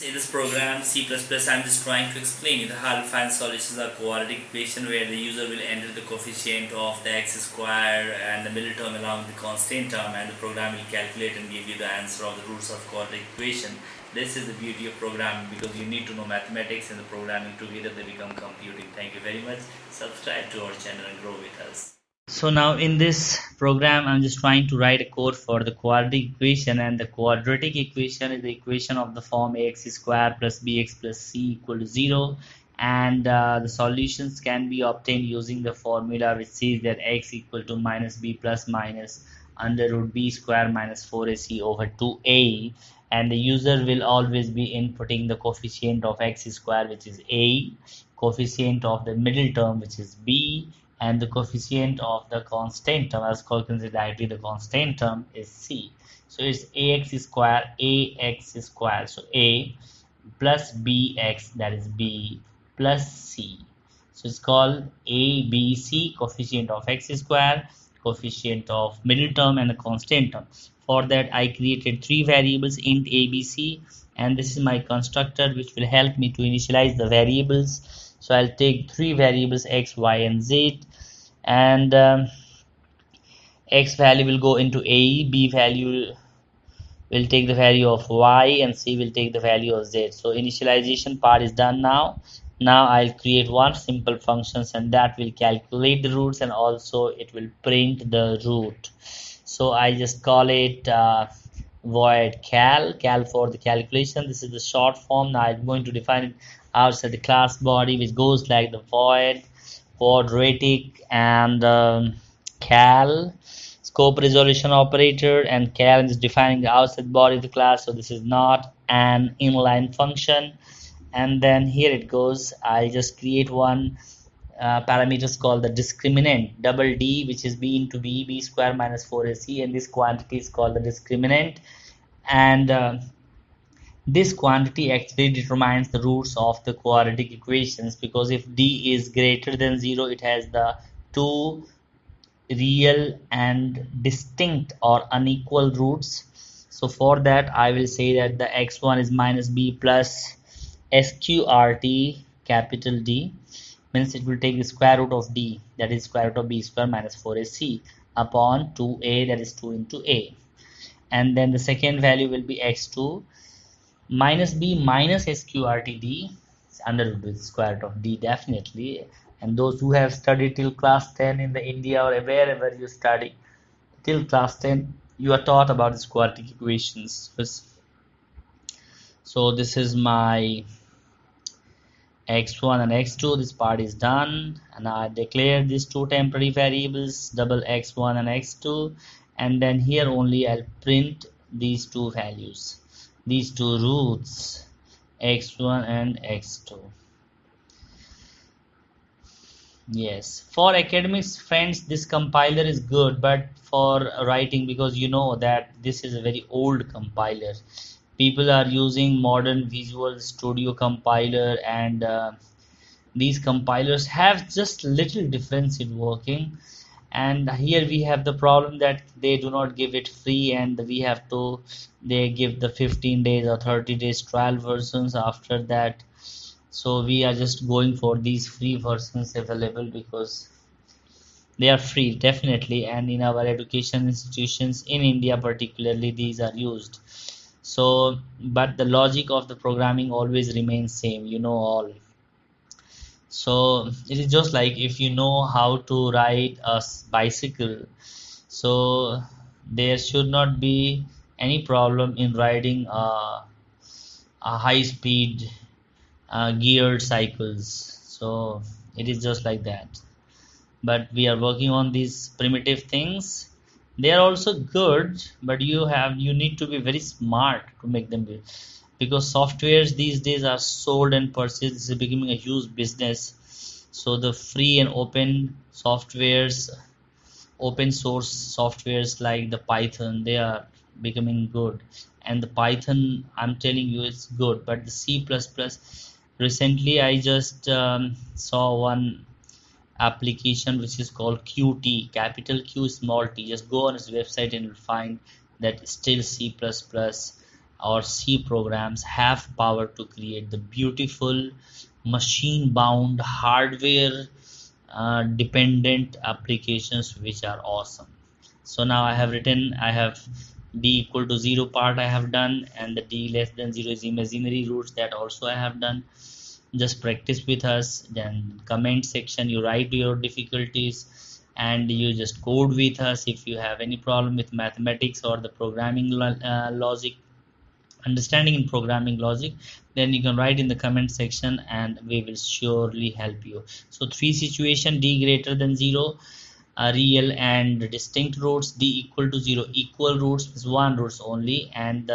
In this program C++, I'm just trying to explain you how to find solutions of quadratic equation where the user will enter the coefficient of the x square and the middle term along with the constant term, and the program will calculate and give you the answer of the roots of quadratic equation. This is the beauty of programming, because you need to know mathematics and the programming together, they become computing. Thank you very much. Subscribe to our channel and grow with us. So now in this program, I'm just trying to write a code for the quadratic equation, and the quadratic equation is the equation of the form ax square plus bx plus c equal to 0, and the solutions can be obtained using the formula which says that x equal to minus b plus minus under root b square minus 4ac over 2a, and the user will always be inputting the coefficient of x square, which is a, coefficient of the middle term, which is b, and the coefficient of the constant term, as called directly the constant term, is c. So it's ax square, so a plus bx, that is b, plus c. So it's called ABC, coefficient of x square, coefficient of middle term, and the constant term. For that I created three variables, int ABC, and this is my constructor which will help me to initialize the variables. So I'll take three variables x, y, and z, and x value will go into a, b value will take the value of y, and c will take the value of z. So initialization part is done now. Now I'll create one simple functions, and that will calculate the roots, and also it will print the root. So I just call it void cal for the calculation. This is the short form. Now I'm going to define it outside the class body, which goes like the void quadratic and cal scope resolution operator, and cal is defining the outside body of the class, so this is not an inline function. And then here it goes, I just create one parameters called the discriminant, double d, which is b into b square minus 4ac, and this quantity is called the discriminant. And this quantity actually determines the roots of the quadratic equations, because if d is greater than 0, it has the two real and distinct or unequal roots. So for that I will say that the x1 is minus b plus sqrt capital D, means it will take the square root of d, that is square root of b square minus 4ac, upon 2a, that is 2 into a. And then the second value will be x2 minus b minus sqrtd, under root with square root of d, definitely. And those who have studied till class 10 in the India or wherever you study till class 10, you are taught about the quadratic equations. So this is my x1 and x2. This part is done, and I declare these two temporary variables, double x1 and x2, and then here only I'll print these two values, these two roots, x1 and x2. Yes, for academics friends, this compiler is good, but for writing, because you know that this is a very old compiler, people are using modern Visual Studio compiler, and these compilers have just little difference in working. And here we have the problem that they do not give it free, and we have to, they give the 15 days or 30 days trial versions after that. So we are just going for these free versions available, because they are free definitely, and in our education institutions in India particularly these are used. So but the logic of the programming always remains same, you know all. So it is just like if you know how to ride a bicycle, so there should not be any problem in riding a high speed geared cycles. So it is just like that, but we are working on these primitive things. They are also good, but you need to be very smart to make them good, because softwares these days are sold and purchased. This is becoming a huge business. So the free and open softwares, open source softwares like the Python, they are becoming good. And the Python, I'm telling you, it's good. But the C++, recently I just saw one application which is called Qt, capital Q small t. Just go on its website and you'll find that still C++ or C programs have power to create the beautiful machine bound hardware dependent applications which are awesome. So now I have written, I have d equal to 0 part I have done, and the d less than 0 is imaginary roots, that also I have done. Just practice with us. Then comment section you write your difficulties and you just code with us. If you have any problem with mathematics or the programming logic, understanding in programming logic, then you can write in the comment section and we will surely help you. So three situation: d greater than 0, real and distinct roots; d equal to 0, equal roots is one roots only; and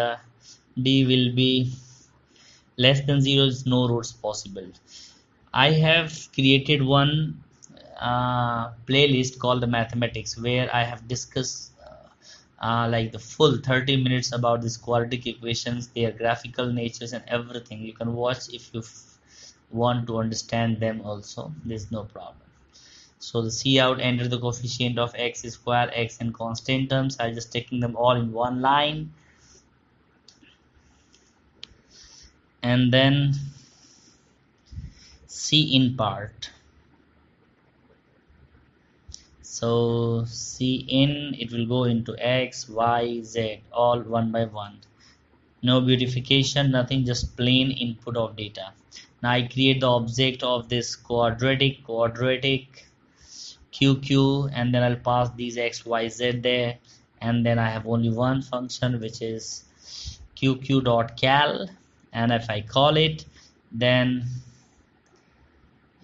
d will be less than 0 is no roots possible. I have created one playlist called the mathematics, where I have discussed like the full 30 minutes about these quadratic equations, their graphical natures and everything. You can watch if you want to understand them also, there's no problem. So the C out, enter the coefficient of x square, x and constant terms. I'm just taking them all in one line, and then C in part. So C in, it will go into x, y, z, all one by one. No beautification, nothing, just plain input of data. Now I create the object of this quadratic QQ, and then I'll pass these x, y, z there, and then I have only one function which is qq.cal, and if I call it, then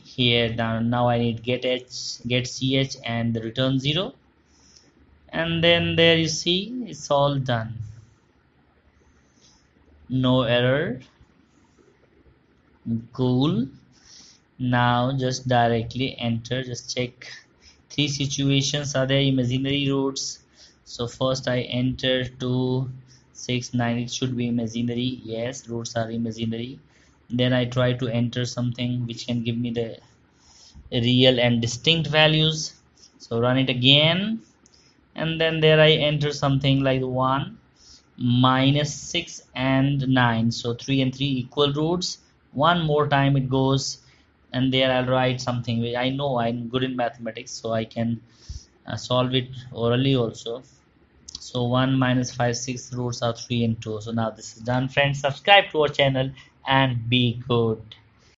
here now I need get ch and return 0, and then there you see it's all done, no error. Cool. Now just directly enter, just check three situations are there, imaginary roots. So first I enter 2 6 9, it should be imaginary, yes, roots are imaginary. Then I try to enter something which can give me the real and distinct values, so run it again, and then there I enter something like 1 -6 and 9, so 3 and 3 equal roots. One more time it goes, and there I'll write something which I know I'm good in mathematics, so I can solve it orally also. So 1 -5 6 roots are 3 and 2. So now this is done, friends. Subscribe to our channel and be good.